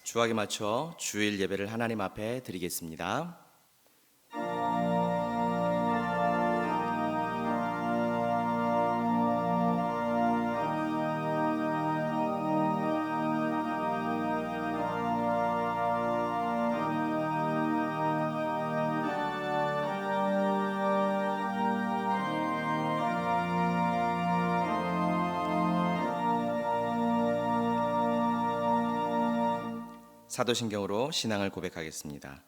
주악에 맞춰 주일 예배를 하나님 앞에 드리겠습니다. 사도신경으로 신앙을 고백하겠습니다.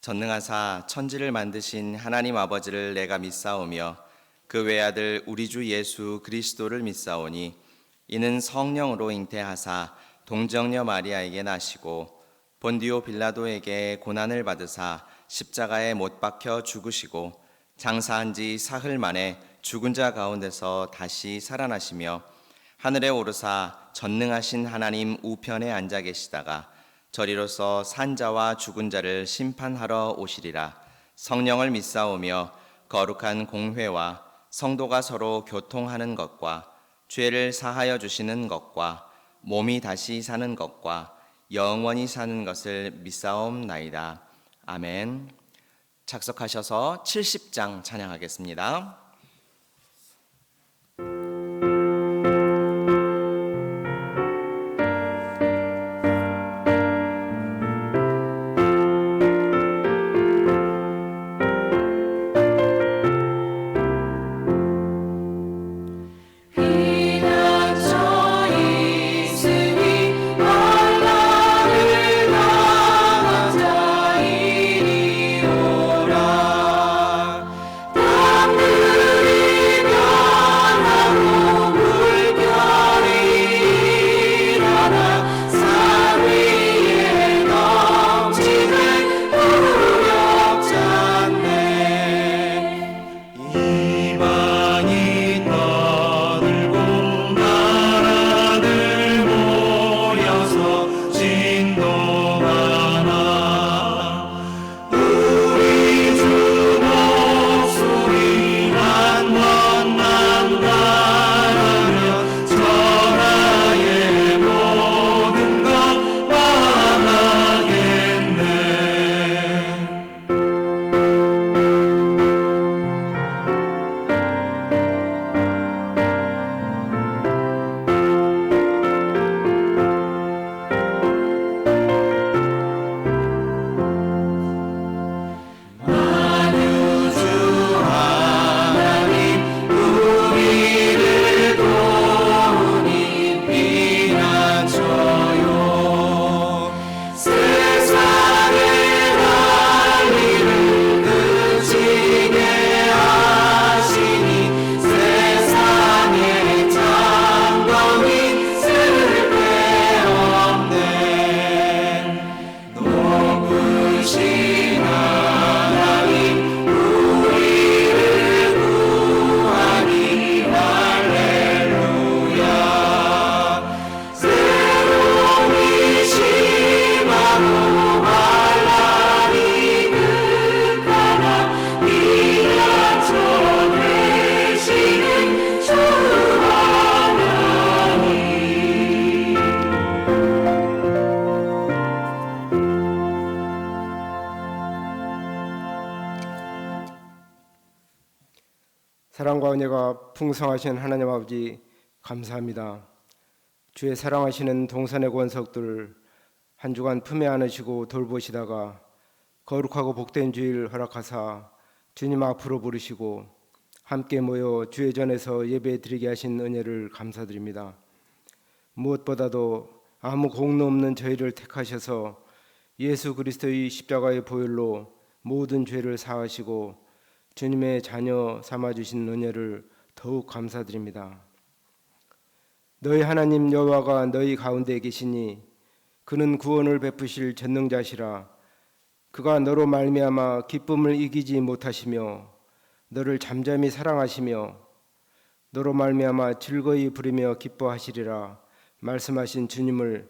전능하사 천지를 만드신 하나님 아버지를 내가 믿사오며 그 외아들 우리 주 예수 그리스도를 믿사오니 이는 성령으로 잉태하사 동정녀 마리아에게 나시고 본디오 빌라도에게 고난을 받으사 십자가에 못 박혀 죽으시고 장사한 지 사흘 만에 죽은 자 가운데서 다시 살아나시며 하늘에 오르사 전능하신 하나님 우편에 앉아 계시다가 저리로서 산자와 죽은 자를 심판하러 오시리라. 성령을 믿사오며 거룩한 공회와 성도가 서로 교통하는 것과 죄를 사하여 주시는 것과 몸이 다시 사는 것과 영원히 사는 것을 믿사옵나이다. 아멘. 착석하셔서 70장 찬양하겠습니다. 사랑과 은혜가 풍성하신 하나님 아버지 감사합니다. 주의 사랑하시는 동산의 권석들 한 주간 품에 안으시고 돌보시다가 거룩하고 복된 주일 허락하사 주님 앞으로 부르시고 함께 모여 주의 전에서 예배 드리게 하신 은혜를 감사드립니다. 무엇보다도 아무 공로 없는 저희를 택하셔서 예수 그리스도의 십자가의 보혈로 모든 죄를 사하시고 주님의 자녀 삼아주신 은혜를 더욱 감사드립니다. 너희 하나님 여호와가 너희 가운데 계시니 그는 구원을 베푸실 전능자시라. 그가 너로 말미암아 기쁨을 이기지 못하시며 너를 잠잠히 사랑하시며 너로 말미암아 즐거이 부르며 기뻐하시리라 말씀하신 주님을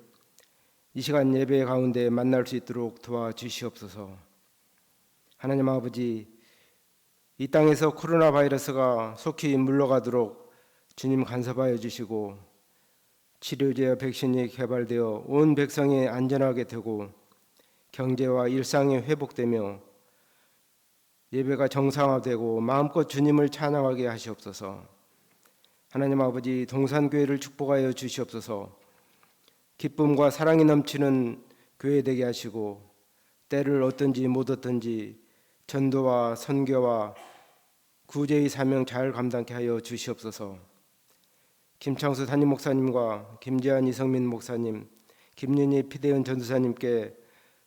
이 시간 예배 가운데 만날 수 있도록 도와주시옵소서. 하나님 아버지, 이 땅에서 코로나 바이러스가 속히 물러가도록 주님 간섭하여 주시고 치료제와 백신이 개발되어 온 백성이 안전하게 되고 경제와 일상이 회복되며 예배가 정상화되고 마음껏 주님을 찬양하게 하시옵소서. 하나님 아버지, 동산교회를 축복하여 주시옵소서. 기쁨과 사랑이 넘치는 교회 되게 하시고 때를 얻든지 못 얻든지 전도와 선교와 구제의 사명 잘 감당케 하여 주시옵소서. 김창수 담임 목사님과 김재한 이성민 목사님, 김윤희 피대현 전도사님께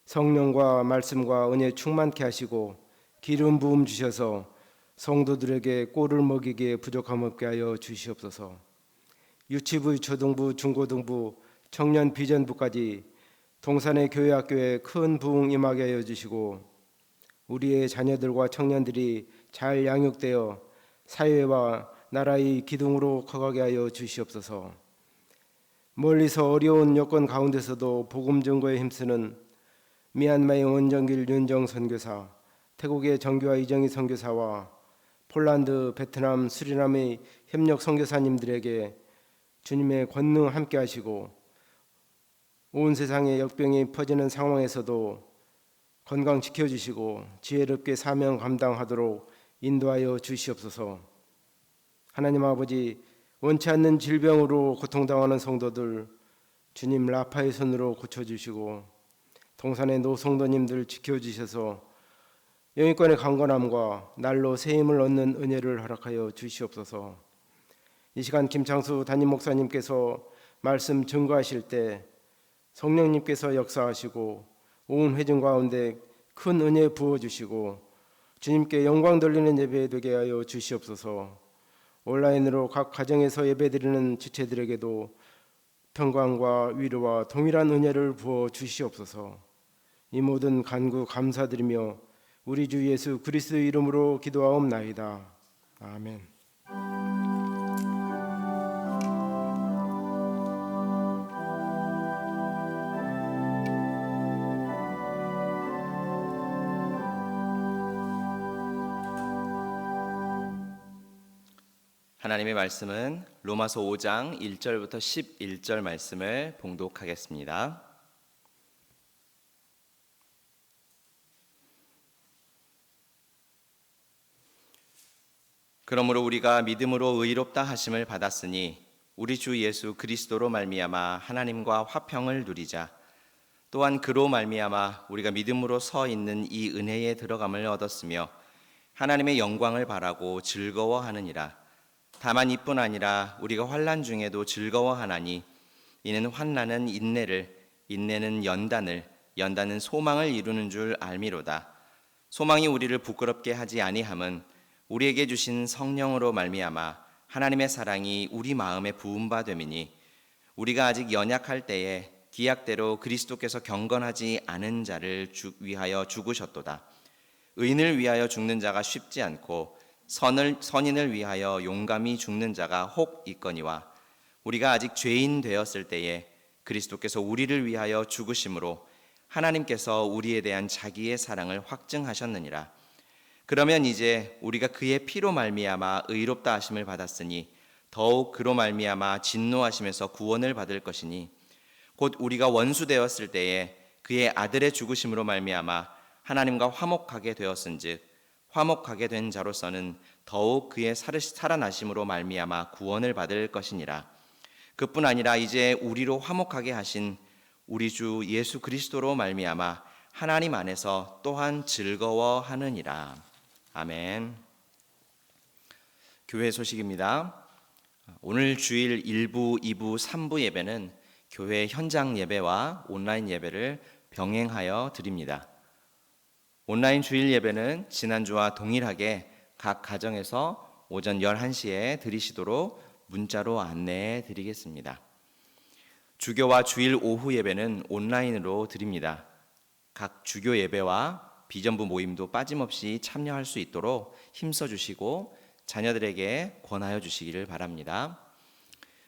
성령과 말씀과 은혜 충만케 하시고 기름 부음 주셔서 성도들에게 꼴을 먹이기에 부족함 없게 하여 주시옵소서. 유치부, 초등부, 중고등부, 청년 비전부까지 동산의 교회 학교에 큰 부흥 임하게 하여 주시고 우리의 자녀들과 청년들이 잘 양육되어 사회와 나라의 기둥으로 커가게 하여 주시옵소서. 멀리서 어려운 여건 가운데서도 복음 증거에 힘쓰는 미얀마의 원정길 윤정 선교사, 태국의 정교화 이정희 선교사와 폴란드, 베트남, 수리남의 협력 선교사님들에게 주님의 권능 함께 하시고 온 세상에 역병이 퍼지는 상황에서도 건강 지켜주시고 지혜롭게 사명 감당하도록 인도하여 주시옵소서. 하나님 아버지, 원치 않는 질병으로 고통당하는 성도들 주님 라파의 손으로 고쳐주시고 동산의 노성도님들 지켜주셔서 영육권의 강건함과 날로 새 힘을 얻는 은혜를 허락하여 주시옵소서. 이 시간 김창수 담임 목사님께서 말씀 증거하실 때 성령님께서 역사하시고 온 회중 가운데 큰 은혜 부어주시고 주님께 영광 돌리는 예배 되게 하여 주시옵소서. 온라인으로 각 가정에서 예배드리는 지체들에게도 평강과 위로와 동일한 은혜를 부어 주시옵소서. 이 모든 간구 감사드리며 우리 주 예수 그리스도의 이름으로 기도하옵나이다. 아멘. 하나님의 말씀은 로마서 5장 1절부터 11절 말씀을 봉독하겠습니다. 그러므로 우리가 믿음으로 의롭다 하심을 받았으니 우리 주 예수 그리스도로 말미암아 하나님과 화평을 누리자. 또한 그로 말미암아 우리가 믿음으로 서 있는 이 은혜에 들어감을 얻었으며 하나님의 영광을 바라고 즐거워하느니라. 다만 이뿐 아니라 우리가 환난 중에도 즐거워하나니 이는 환난은 인내를, 인내는 연단을, 연단은 소망을 이루는 줄 알미로다. 소망이 우리를 부끄럽게 하지 아니함은 우리에게 주신 성령으로 말미암아 하나님의 사랑이 우리 마음에 부은 바 됨이니 우리가 아직 연약할 때에 기약대로 그리스도께서 경건하지 않은 자를 위하여 죽으셨도다. 의인을 위하여 죽는 자가 쉽지 않고 선인을 위하여 용감히 죽는 자가 혹 있거니와 우리가 아직 죄인 되었을 때에 그리스도께서 우리를 위하여 죽으심으로 하나님께서 우리에 대한 자기의 사랑을 확증하셨느니라. 그러면 이제 우리가 그의 피로 말미암아 의롭다 하심을 받았으니 더욱 그로 말미암아 진노하심에서 구원을 받을 것이니 곧 우리가 원수 되었을 때에 그의 아들의 죽으심으로 말미암아 하나님과 화목하게 되었은즉 화목하게 된 자로서는 더욱 그의 살아나심으로 말미암아 구원을 받을 것이니라. 그뿐 아니라 이제 우리로 화목하게 하신 우리 주 예수 그리스도로 말미암아 하나님 안에서 또한 즐거워하느니라. 아멘. 교회 소식입니다. 오늘 주일 1부, 2부, 3부 예배는 교회 현장 예배와 온라인 예배를 병행하여 드립니다. 온라인 주일 예배는 지난주와 동일하게 각 가정에서 오전 11시에 드리시도록 문자로 안내해 드리겠습니다. 주교와 주일 오후 예배는 온라인으로 드립니다. 각 주교 예배와 비전부 모임도 빠짐없이 참여할 수 있도록 힘써 주시고 자녀들에게 권하여 주시기를 바랍니다.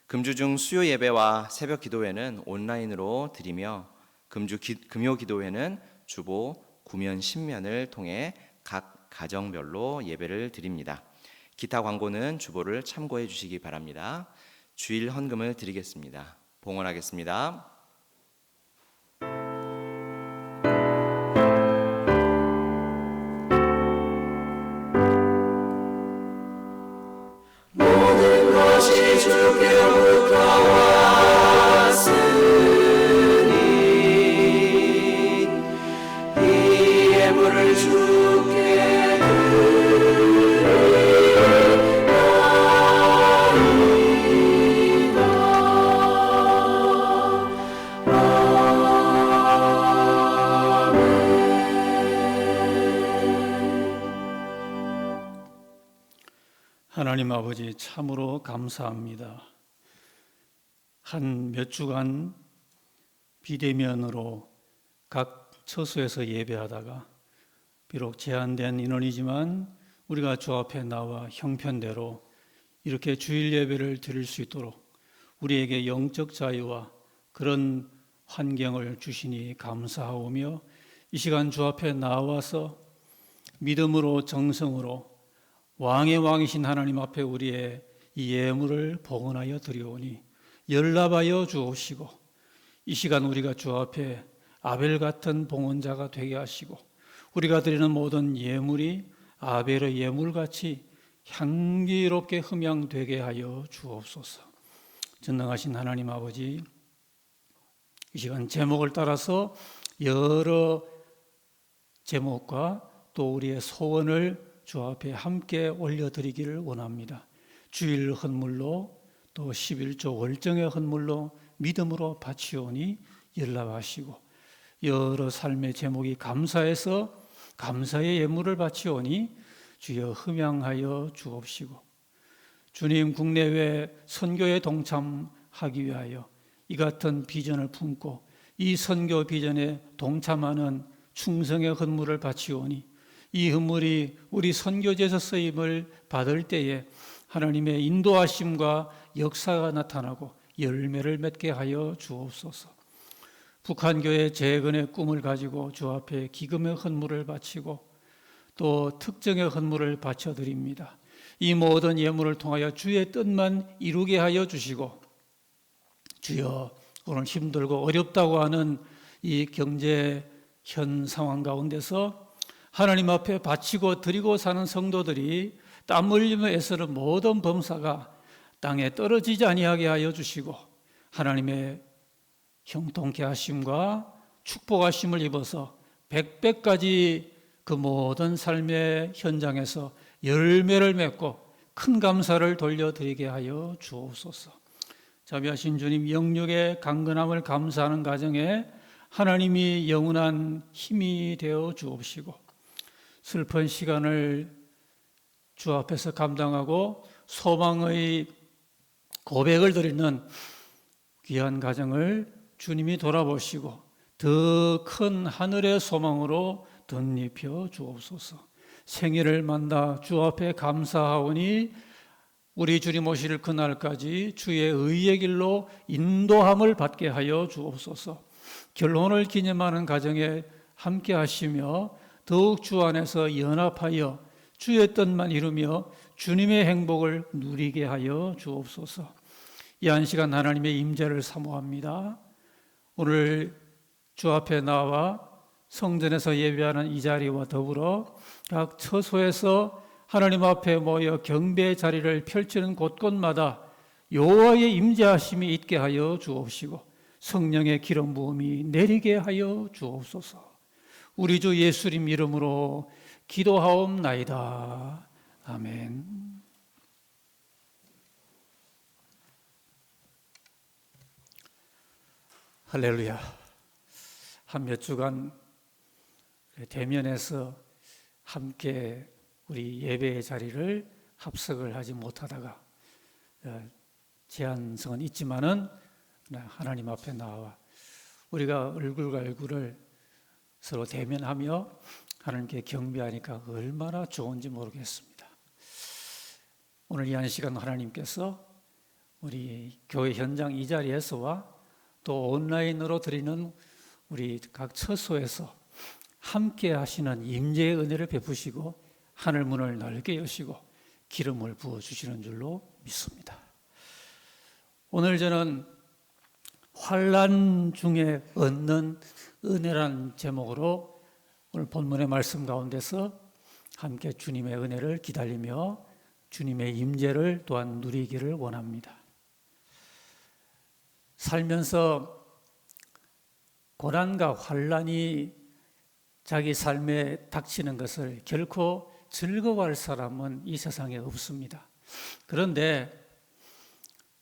금주 중 수요 예배와 새벽 기도회는 온라인으로 드리며 금요 기도회는 주보, 구면, 신면을 통해 각 가정별로 예배를 드립니다. 기타 광고는 주보를 참고해 주시기 바랍니다. 주일 헌금을 드리겠습니다. 봉헌하겠습니다. 모든 것이 주께로부터 왔으니 이 예물을 주께 하나님 아버지, 참으로 감사합니다. 한 몇 주간 비대면으로 각 처소에서 예배하다가 비록 제한된 인원이지만 우리가 주 앞에 나와 형편대로 이렇게 주일 예배를 드릴 수 있도록 우리에게 영적 자유와 그런 환경을 주시니 감사하오며, 이 시간 주 앞에 나와서 믿음으로 정성으로 왕의 왕이신 하나님 앞에 우리의 이 예물을 봉헌하여 드리오니 연락하여 주옵시고, 이 시간 우리가 주 앞에 아벨 같은 봉헌자가 되게 하시고, 우리가 드리는 모든 예물이 아벨의 예물같이 향기롭게 흠양되게 하여 주옵소서. 전능하신 하나님 아버지, 이 시간 제목을 따라서 여러 제목과 또 우리의 소원을 주 앞에 함께 올려드리기를 원합니다. 주일 헌물로 또 11조 월정의 헌물로 믿음으로 바치오니 연락하시고, 여러 삶의 제목이 감사해서 감사의 예물을 바치오니 주여 흠양하여 주옵시고, 주님 국내외 선교에 동참하기 위하여 이 같은 비전을 품고 이 선교 비전에 동참하는 충성의 헌물을 바치오니 이 헌물이 우리 선교제에서 쓰임을 받을 때에 하나님의 인도하심과 역사가 나타나고 열매를 맺게 하여 주옵소서. 북한교회 재건의 꿈을 가지고 주 앞에 기금의 헌물을 바치고 또 특정의 헌물을 바쳐드립니다. 이 모든 예물을 통하여 주의 뜻만 이루게 하여 주시고, 주여 오늘 힘들고 어렵다고 하는 이 경제 현 상황 가운데서 하나님 앞에 바치고 드리고 사는 성도들이 땀 흘리며 애쓰는 모든 범사가 땅에 떨어지지 아니하게 하여 주시고, 하나님의 형통케 하심과 축복하심을 입어서 백배까지 그 모든 삶의 현장에서 열매를 맺고 큰 감사를 돌려드리게 하여 주옵소서. 자비하신 주님, 영육의 강건함을 감사하는 가정에 하나님이 영원한 힘이 되어 주옵시고, 슬픈 시간을 주 앞에서 감당하고 소망의 고백을 드리는 귀한 가정을 주님이 돌아보시고 더 큰 하늘의 소망으로 덧입혀 주옵소서. 생일을 만나 주 앞에 감사하오니 우리 주님 오실 그날까지 주의 의의 길로 인도함을 받게 하여 주옵소서. 결혼을 기념하는 가정에 함께 하시며 더욱 주 안에서 연합하여 주의 뜻만 이루며 주님의 행복을 누리게 하여 주옵소서. 이 한 시간 하나님의 임재를 사모합니다. 오늘 주 앞에 나와 성전에서 예배하는 이 자리와 더불어 각 처소에서 하나님 앞에 모여 경배의 자리를 펼치는 곳곳마다 여호와의 임재하심이 있게 하여 주옵시고 성령의 기름 부음이 내리게 하여 주옵소서. 우리 주 예수님 이름으로 기도하옵나이다. 아멘. 할렐루야. 한 몇 주간 대면에서 함께 우리 예배의 자리를 합석을 하지 못하다가 제한성은 있지만은 하나님 앞에 나와 우리가 얼굴과 얼굴을 서로 대면하며 하나님께 경배하니까 얼마나 좋은지 모르겠습니다. 오늘 이 한 시간 하나님께서 우리 교회 현장 이 자리에서와 또 온라인으로 드리는 우리 각 처소에서 함께 하시는 임재의 은혜를 베푸시고 하늘 문을 넓게 여시고 기름을 부어주시는 줄로 믿습니다. 오늘 저는 환난 중에 얻는 은혜라는 제목으로 오늘 본문의 말씀 가운데서 함께 주님의 은혜를 기다리며 주님의 임재를 또한 누리기를 원합니다. 살면서 고난과 환난이 자기 삶에 닥치는 것을 결코 즐거워할 사람은 이 세상에 없습니다. 그런데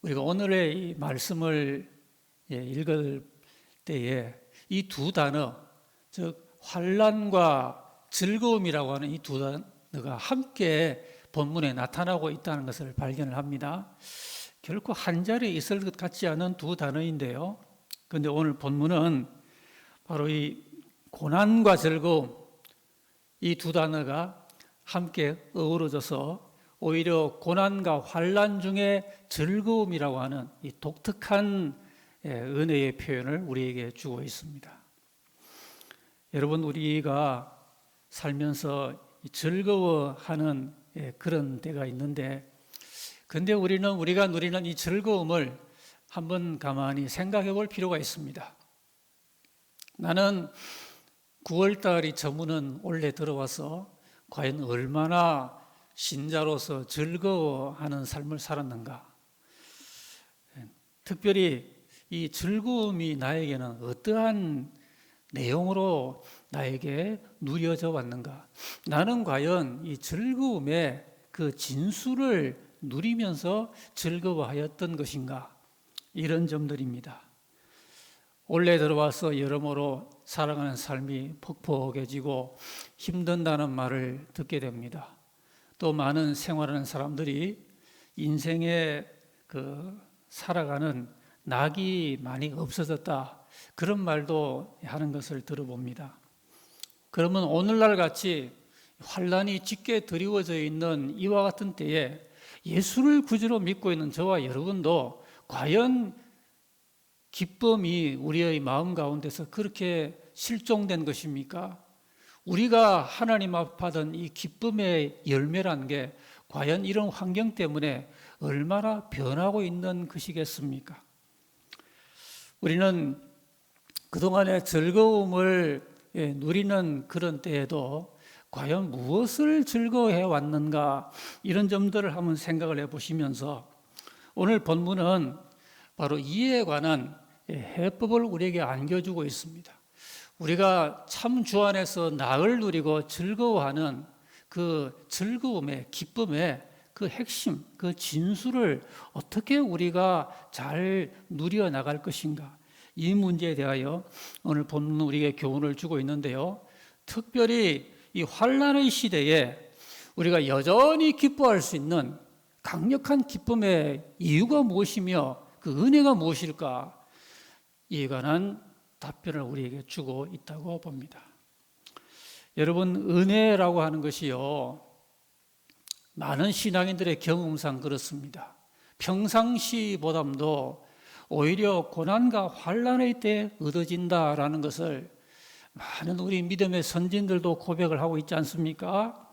우리가 오늘의 이 말씀을 읽을 때에 이 두 단어, 즉 환난과 즐거움이라고 하는 이 두 단어가 함께 본문에 나타나고 있다는 것을 발견을 합니다. 결코 한 자리에 있을 것 같지 않은 두 단어인데요. 그런데 오늘 본문은 바로 이 고난과 즐거움, 이 두 단어가 함께 어우러져서 오히려 고난과 환난 중에 즐거움이라고 하는 이 독특한 은혜의 표현을 우리에게 주고 있습니다. 여러분, 우리가 살면서 즐거워하는 그런 때가 있는데, 근데 우리가 누리는 이 즐거움을 한번 가만히 생각해 볼 필요가 있습니다. 나는 9월달이 저무는 올해 들어와서 과연 얼마나 신자로서 즐거워하는 삶을 살았는가? 특별히 이 즐거움이 나에게는 어떠한 내용으로 나에게 누려져 왔는가? 나는 과연 이 즐거움의 그 진수를 누리면서 즐거워하였던 것인가? 이런 점들입니다. 올해 들어와서 여러모로 살아가는 삶이 퍽퍽해지고 힘든다는 말을 듣게 됩니다. 또 많은 생활하는 사람들이 인생에 살아가는 낙이 많이 없어졌다, 그런 말도 하는 것을 들어봅니다. 그러면 오늘날 같이 환난이 짙게 드리워져 있는 이와 같은 때에 예수를 구주로 믿고 있는 저와 여러분도 과연 기쁨이 우리의 마음 가운데서 그렇게 실종된 것입니까? 우리가 하나님 앞 받은 이 기쁨의 열매라는 게 과연 이런 환경 때문에 얼마나 변하고 있는 것이겠습니까? 우리는 그동안의 즐거움을 누리는 그런 때에도 과연 무엇을 즐거워해 왔는가, 이런 점들을 한번 생각을 해보시면서 오늘 본문은 바로 이에 관한 해법을 우리에게 안겨주고 있습니다. 우리가 참 주 안에서 낙을 누리고 즐거워하는 그 즐거움의, 기쁨의 그 핵심, 그 진수를 어떻게 우리가 잘 누려 나갈 것인가, 이 문제에 대하여 오늘 본문 우리에게 교훈을 주고 있는데요. 특별히 이 환난의 시대에 우리가 여전히 기뻐할 수 있는 강력한 기쁨의 이유가 무엇이며 그 은혜가 무엇일까, 이에 관한 답변을 우리에게 주고 있다고 봅니다. 여러분, 은혜라고 하는 것이요, 많은 신앙인들의 경험상 그렇습니다. 평상시보다도 오히려 고난과 환난의 때 얻어진다라는 것을 많은 우리 믿음의 선진들도 고백을 하고 있지 않습니까?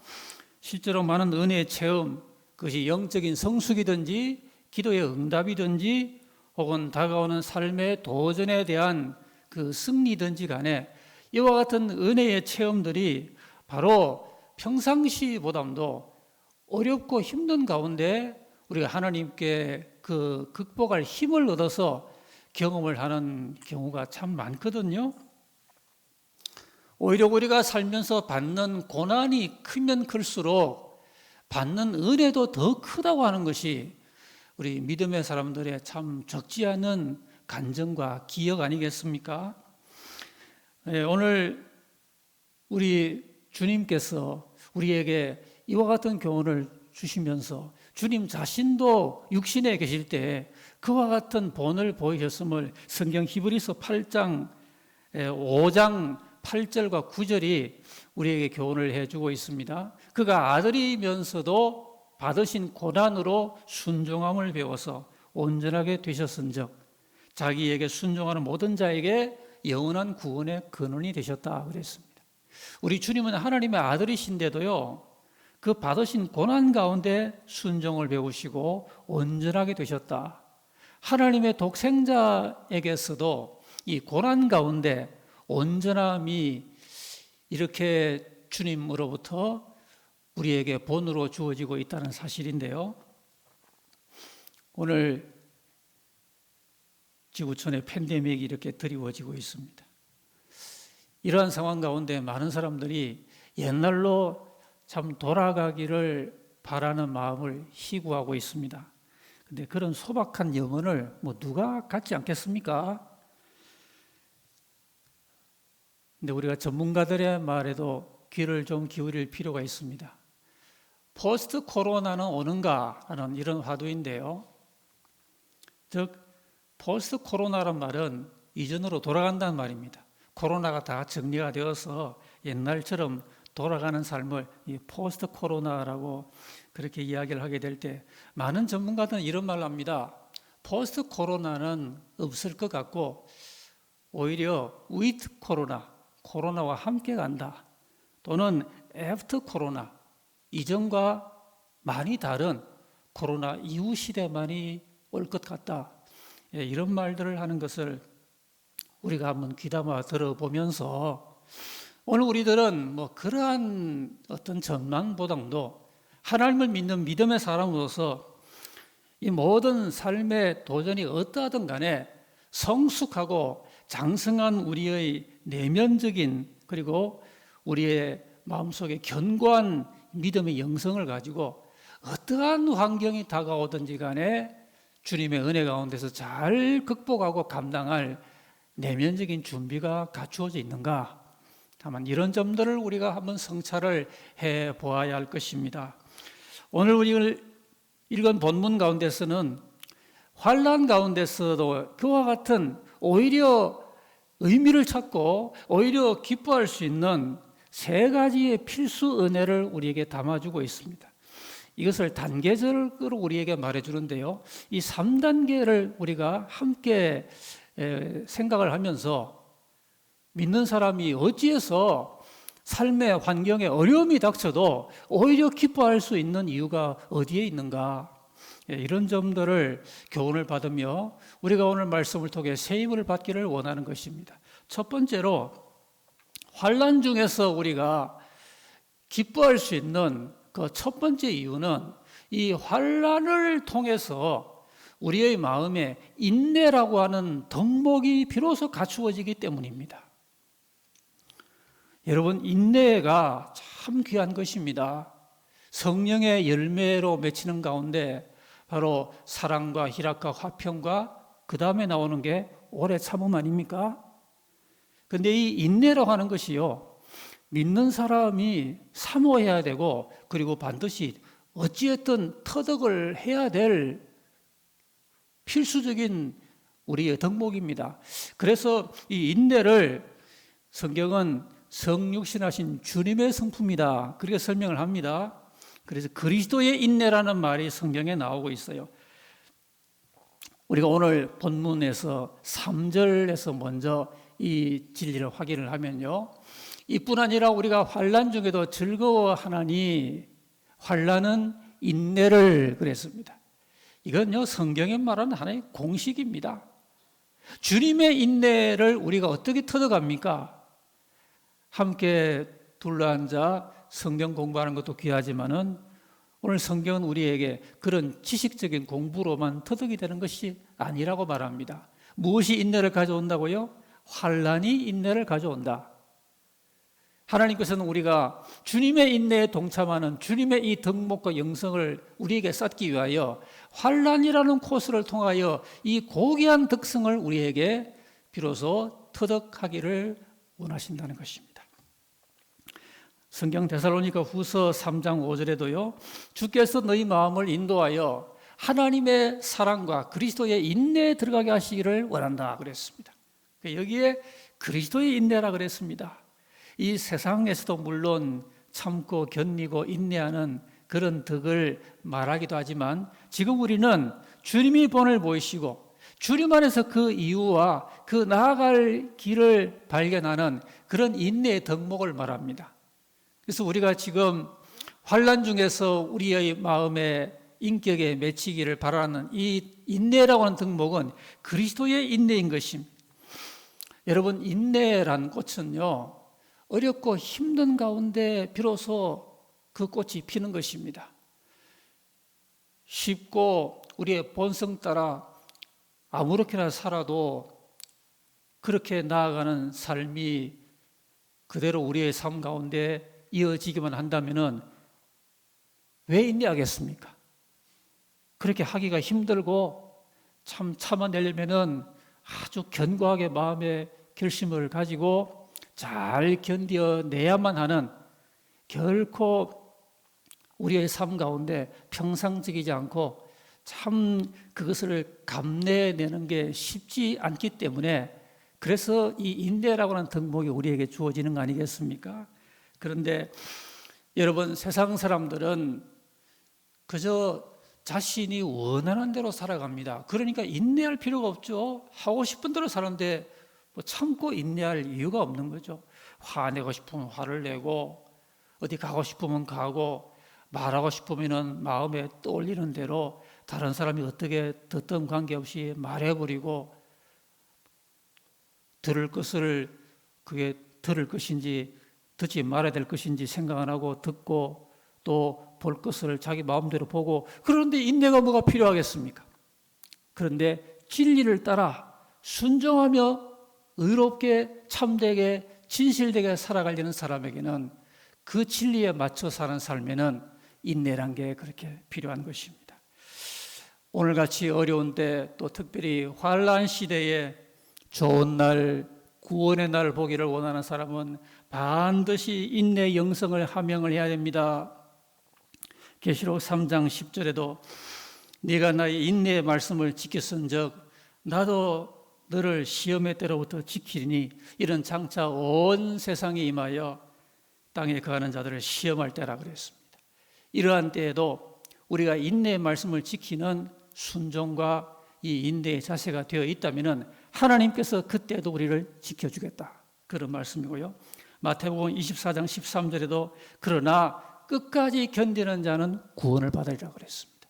실제로 많은 은혜의 체험, 그것이 영적인 성숙이든지 기도의 응답이든지 혹은 다가오는 삶의 도전에 대한 그 승리든지 간에 이와 같은 은혜의 체험들이 바로 평상시보다도 어렵고 힘든 가운데 우리가 하나님께 그 극복할 힘을 얻어서 경험을 하는 경우가 참 많거든요. 오히려 우리가 살면서 받는 고난이 크면 클수록 받는 은혜도 더 크다고 하는 것이 우리 믿음의 사람들의 참 적지 않은 간증과 기억 아니겠습니까? 오늘 우리 주님께서 우리에게 이와 같은 교훈을 주시면서 주님 자신도 육신에 계실 때 그와 같은 본을 보이셨음을 성경 히브리서 8장 5장 8절과 9절이 우리에게 교훈을 해주고 있습니다. 그가 아들이면서도 받으신 고난으로 순종함을 배워서 온전하게 되셨은즉 자기에게 순종하는 모든 자에게 영원한 구원의 근원이 되셨다 그랬습니다. 우리 주님은 하나님의 아들이신데도요, 그 받으신 고난 가운데 순종을 배우시고 온전하게 되셨다. 하나님의 독생자에게서도 이 고난 가운데 온전함이 이렇게 주님으로부터 우리에게 본으로 주어지고 있다는 사실인데요. 오늘 지구촌의 팬데믹이 이렇게 드리워지고 있습니다. 이러한 상황 가운데 많은 사람들이 옛날로 참 돌아가기를 바라는 마음을 희구하고 있습니다. 근데 그런 소박한 염원을 누가 갖지 않겠습니까? 근데 우리가 전문가들의 말에도 귀를 좀 기울일 필요가 있습니다. 포스트 코로나는 오는가 하는 이런 화두인데요. 즉 포스트 코로나란 말은 이전으로 돌아간다는 말입니다. 코로나가 다 정리가 되어서 옛날처럼 돌아가는 삶을 이 포스트 코로나라고 그렇게 이야기를 하게 될 때 많은 전문가들은 이런 말을 합니다. 포스트 코로나는 없을 것 같고 오히려 위드 코로나, 코로나와 함께 간다. 또는 애프터 코로나, 이전과 많이 다른 코로나 이후 시대만이 올 것 같다. 이런 말들을 하는 것을 우리가 한번 귀담아 들어보면서 오늘 우리들은 그러한 어떤 전망보다도 하나님을 믿는 믿음의 사람으로서 이 모든 삶의 도전이 어떠하든 간에 성숙하고 장성한 우리의 내면적인 그리고 우리의 마음속에 견고한 믿음의 영성을 가지고 어떠한 환경이 다가오든지 간에 주님의 은혜 가운데서 잘 극복하고 감당할 내면적인 준비가 갖추어져 있는가? 다만 이런 점들을 우리가 한번 성찰을 해보아야 할 것입니다. 오늘 우리가 읽은 본문 가운데서는 환난 가운데서도 그와 같은 오히려 의미를 찾고 오히려 기뻐할 수 있는 세 가지의 필수 은혜를 우리에게 담아주고 있습니다. 이것을 단계적으로 우리에게 말해주는데요. 이 3단계를 우리가 함께 생각을 하면서 믿는 사람이 어찌해서 삶의 환경에 어려움이 닥쳐도 오히려 기뻐할 수 있는 이유가 어디에 있는가? 이런 점들을 교훈을 받으며 우리가 오늘 말씀을 통해 새 힘을 받기를 원하는 것입니다. 첫 번째로 환난 중에서 우리가 기뻐할 수 있는 그 첫 번째 이유는 이 환난을 통해서 우리의 마음에 인내라고 하는 덕목이 비로소 갖추어지기 때문입니다. 여러분, 인내가 참 귀한 것입니다. 성령의 열매로 맺히는 가운데 바로 사랑과 희락과 화평과 그 다음에 나오는 게 오래 참음 아닙니까? 그런데 이 인내라고 하는 것이요, 믿는 사람이 사모해야 되고 그리고 반드시 어찌했든 터득을 해야 될 필수적인 우리의 덕목입니다. 그래서 이 인내를 성경은 성육신하신 주님의 성품이다, 그렇게 설명을 합니다. 그래서 그리스도의 인내라는 말이 성경에 나오고 있어요. 우리가 오늘 본문에서 3절에서 먼저 이 진리를 확인을 하면요, 이뿐 아니라 우리가 환난 중에도 즐거워하나니 환난은 인내를 그랬습니다. 이건요, 성경에 말하는 하나의 공식입니다. 주님의 인내를 우리가 어떻게 터득합니까? 함께 둘러앉아 성경 공부하는 것도 귀하지만은 오늘 성경은 우리에게 그런 지식적인 공부로만 터득이 되는 것이 아니라고 말합니다. 무엇이 인내를 가져온다고요? 환난이 인내를 가져온다. 하나님께서는 우리가 주님의 인내에 동참하는 주님의 이 덕목과 영성을 우리에게 쌓기 위하여 환난이라는 코스를 통하여 이 고귀한 덕성을 우리에게 비로소 터득하기를 원하신다는 것입니다. 성경 데살로니가 후서 3장 5절에도요, 주께서 너희 마음을 인도하여 하나님의 사랑과 그리스도의 인내에 들어가게 하시기를 원한다 그랬습니다. 여기에 그리스도의 인내라 그랬습니다. 이 세상에서도 물론 참고 견디고 인내하는 그런 덕을 말하기도 하지만 지금 우리는 주님이 본을 보이시고 주님 안에서 그 이유와 그 나아갈 길을 발견하는 그런 인내의 덕목을 말합니다. 그래서 우리가 지금 환난 중에서 우리의 마음에 인격에 맺히기를 바라는 이 인내라고 하는 덕목은 그리스도의 인내인 것입니다. 여러분, 인내란 꽃은요, 어렵고 힘든 가운데 비로소 그 꽃이 피는 것입니다. 쉽고 우리의 본성 따라 아무렇게나 살아도 그렇게 나아가는 삶이 그대로 우리의 삶 가운데 이어지기만 한다면은 왜 인내하겠습니까? 그렇게 하기가 힘들고 참 참아내려면은 아주 견고하게 마음의 결심을 가지고 잘 견뎌내야만 하는, 결코 우리의 삶 가운데 평상적이지 않고 참 그것을 감내내는 게 쉽지 않기 때문에, 그래서 이 인내라고 하는 덕목이 우리에게 주어지는 거 아니겠습니까? 그런데 여러분, 세상 사람들은 그저 자신이 원하는 대로 살아갑니다. 그러니까 인내할 필요가 없죠. 하고 싶은 대로 사는데 뭐 참고 인내할 이유가 없는 거죠. 화내고 싶으면 화를 내고, 어디 가고 싶으면 가고, 말하고 싶으면 마음에 떠올리는 대로 다른 사람이 어떻게 듣든 관계없이 말해버리고, 들을 것을 그게 들을 것인지 듣지 말아야 될 것인지 생각 안 하고 듣고, 또 볼 것을 자기 마음대로 보고, 그런데 인내가 뭐가 필요하겠습니까? 그런데 진리를 따라 순종하며 의롭게 참되게 진실되게 살아가려는 사람에게는, 그 진리에 맞춰 사는 삶에는 인내란 게 그렇게 필요한 것입니다. 오늘같이 어려운 때, 또 특별히 환난 시대에 좋은 날, 구원의 날 보기를 원하는 사람은 반드시 인내 영성을 함양을 해야 됩니다. 계시록 3장 10절에도 네가 나의 인내의 말씀을 지켰은즉 나도 너를 시험의 때로부터 지키리니 이런 장차 온 세상에 임하여 땅에 거하는 자들을 시험할 때라 그랬습니다. 이러한 때에도 우리가 인내의 말씀을 지키는 순종과 이 인내의 자세가 되어 있다면 하나님께서 그때도 우리를 지켜주겠다, 그런 말씀이고요. 마태복음 24장 13절에도 그러나 끝까지 견디는 자는 구원을 받으리라 그랬습니다.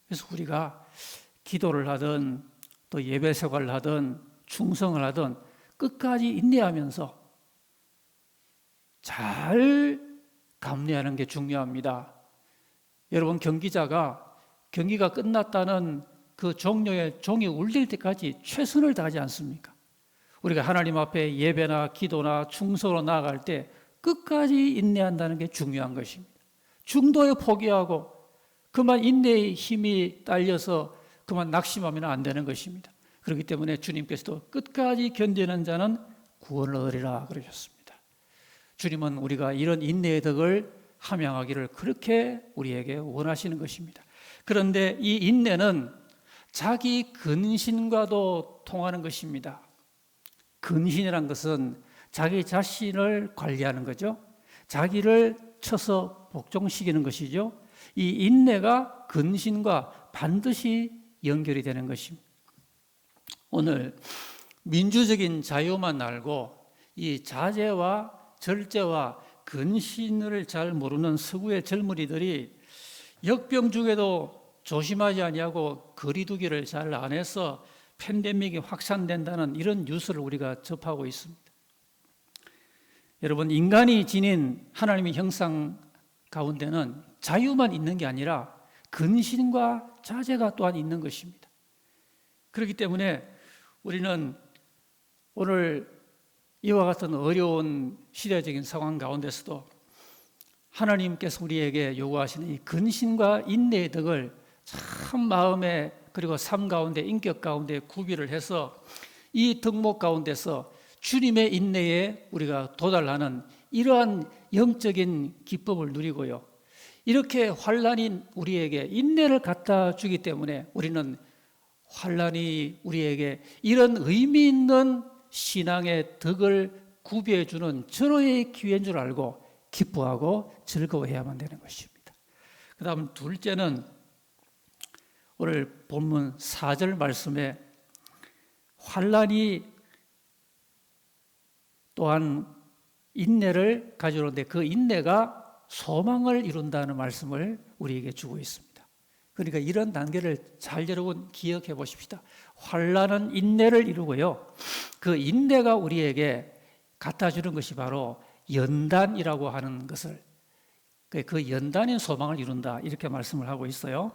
그래서 우리가 기도를 하든 또 예배 생활을 하든 충성을 하든 끝까지 인내하면서 잘 감내하는 게 중요합니다. 여러분, 경기자가 경기가 끝났다는 그 종료의 종이 울릴 때까지 최선을 다하지 않습니까? 우리가 하나님 앞에 예배나 기도나 충성으로 나아갈 때 끝까지 인내한다는 게 중요한 것입니다. 중도에 포기하고 그만 인내의 힘이 딸려서 그만 낙심하면 안 되는 것입니다. 그렇기 때문에 주님께서도 끝까지 견디는 자는 구원을 얻으리라 그러셨습니다. 주님은 우리가 이런 인내의 덕을 함양하기를 그렇게 우리에게 원하시는 것입니다. 그런데 이 인내는 자기 근신과도 통하는 것입니다. 근신이란 것은 자기 자신을 관리하는 거죠. 자기를 쳐서 복종시키는 것이죠. 이 인내가 근신과 반드시 연결이 되는 것입니다. 오늘 민주적인 자유만 알고 이 자제와 절제와 근신을 잘 모르는 서구의 젊은이들이 역병 중에도 조심하지 아니하고 거리두기를 잘 안 해서 팬데믹이 확산된다는 이런 뉴스를 우리가 접하고 있습니다. 여러분, 인간이 지닌 하나님의 형상 가운데는 자유만 있는 게 아니라 근신과 자제가 또한 있는 것입니다. 그렇기 때문에 우리는 오늘 이와 같은 어려운 시대적인 상황 가운데서도 하나님께서 우리에게 요구하시는 이 근신과 인내의 덕을 참 마음에 그리고 삶 가운데 인격 가운데 구비를 해서 이 덕목 가운데서 주님의 인내에 우리가 도달하는 이러한 영적인 기법을 누리고요. 이렇게 환난이 우리에게 인내를 갖다 주기 때문에 우리는 환난이 우리에게 이런 의미 있는 신앙의 덕을 구비해 주는 절호의 기회인 줄 알고 기뻐하고 즐거워해야만 되는 것입니다. 그 다음 둘째는 오늘 본문 4절 말씀에 환난이 또한 인내를 가져오는데 그 인내가 소망을 이룬다는 말씀을 우리에게 주고 있습니다. 그러니까 이런 단계를 잘 여러분 기억해 보십시다. 환난은 인내를 이루고요. 그 인내가 우리에게 갖다 주는 것이 바로 연단이라고 하는 것을, 그 연단인 소망을 이룬다, 이렇게 말씀을 하고 있어요.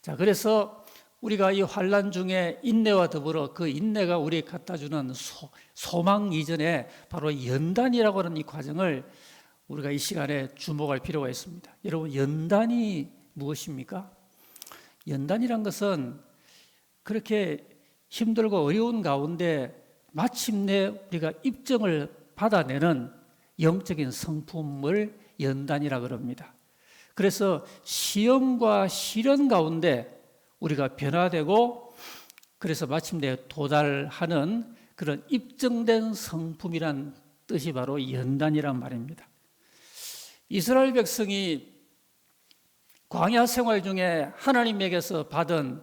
자, 그래서 우리가 이 환난 중에 인내와 더불어 그 인내가 우리에게 갖다 주는 소망 이전에 바로 연단이라고 하는 이 과정을 우리가 이 시간에 주목할 필요가 있습니다. 여러분, 연단이 무엇입니까? 연단이란 것은 그렇게 힘들고 어려운 가운데 마침내 우리가 입증을 받아내는 영적인 성품을 연단이라 그럽니다. 그래서 시험과 시련 가운데 우리가 변화되고 그래서 마침내 도달하는 그런 입증된 성품이란 뜻이 바로 연단이란 말입니다. 이스라엘 백성이 광야 생활 중에 하나님에게서 받은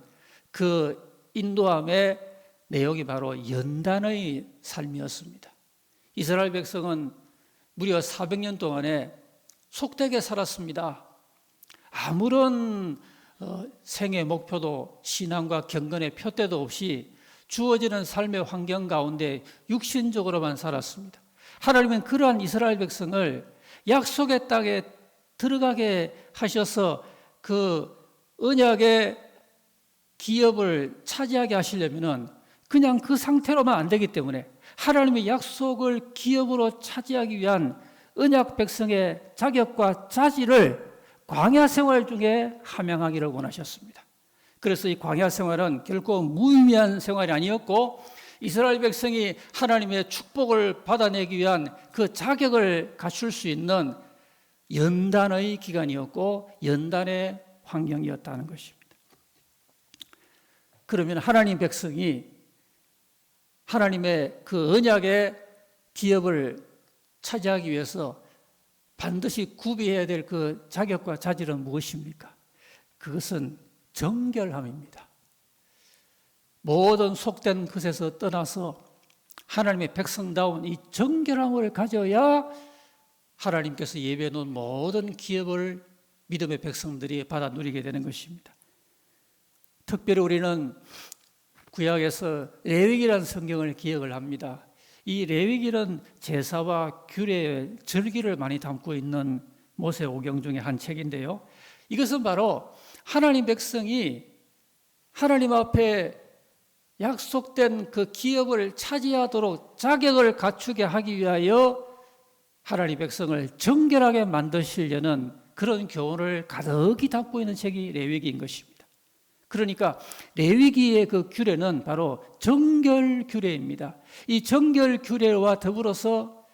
그 인도함의 내용이 바로 연단의 삶이었습니다. 이스라엘 백성은 무려 400년 동안에 속되게 살았습니다. 아무런 생의 목표도 신앙과 경건의 표대도 없이 주어지는 삶의 환경 가운데 육신적으로만 살았습니다. 하나님은 그러한 이스라엘 백성을 약속의 땅에 들어가게 하셔서 그 언약의 기업을 차지하게 하시려면 그냥 그 상태로만 안 되기 때문에 하나님의 약속을 기업으로 차지하기 위한 언약 백성의 자격과 자질을 광야 생활 중에 함양하기를 원하셨습니다. 그래서 이 광야 생활은 결코 무의미한 생활이 아니었고 이스라엘 백성이 하나님의 축복을 받아내기 위한 그 자격을 갖출 수 있는 연단의 기간이었고 연단의 환경이었다는 것입니다. 그러면 하나님 백성이 하나님의 그 언약의 기업을 차지하기 위해서 반드시 구비해야 될 그 자격과 자질은 무엇입니까? 그것은 정결함입니다. 모든 속된 것에서 떠나서 하나님의 백성다운 이 정결함을 가져야 하나님께서 예배해 놓은 모든 기업을 믿음의 백성들이 받아 누리게 되는 것입니다. 특별히 우리는 구약에서 레위기라는 성경을 기억을 합니다. 이 레위기는 제사와 규례, 절기를 많이 담고 있는 모세오경 중에 한 책인데요. 이것은 바로 하나님 백성이 하나님 앞에 약속된 그 기업을 차지하도록 자격을 갖추게 하기 위하여 하나님 백성을 정결하게 만드시려는 그런 교훈을 가득히 담고 있는 책이 레위기인 것입니다. 그러니까 레위기의 그 규례는 바로 정결 규례입니다. 이 정결 규례와 더불어서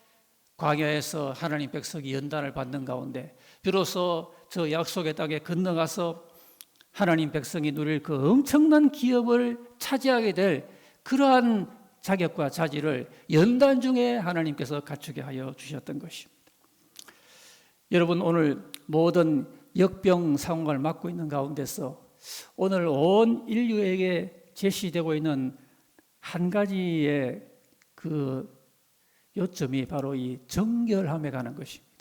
광야에서 하나님 백성이 연단을 받는 가운데 비로소 저 약속의 땅에 건너가서 하나님 백성이 누릴 그 엄청난 기업을 차지하게 될 그러한 자격과 자질을 연단 중에 하나님께서 갖추게 하여 주셨던 것입니다. 여러분, 오늘 모든 역병 상황을 맡고 있는 가운데서 오늘 온 인류에게 제시되고 있는 한 가지의 그 요점이 바로 이 정결함에 관한 것입니다.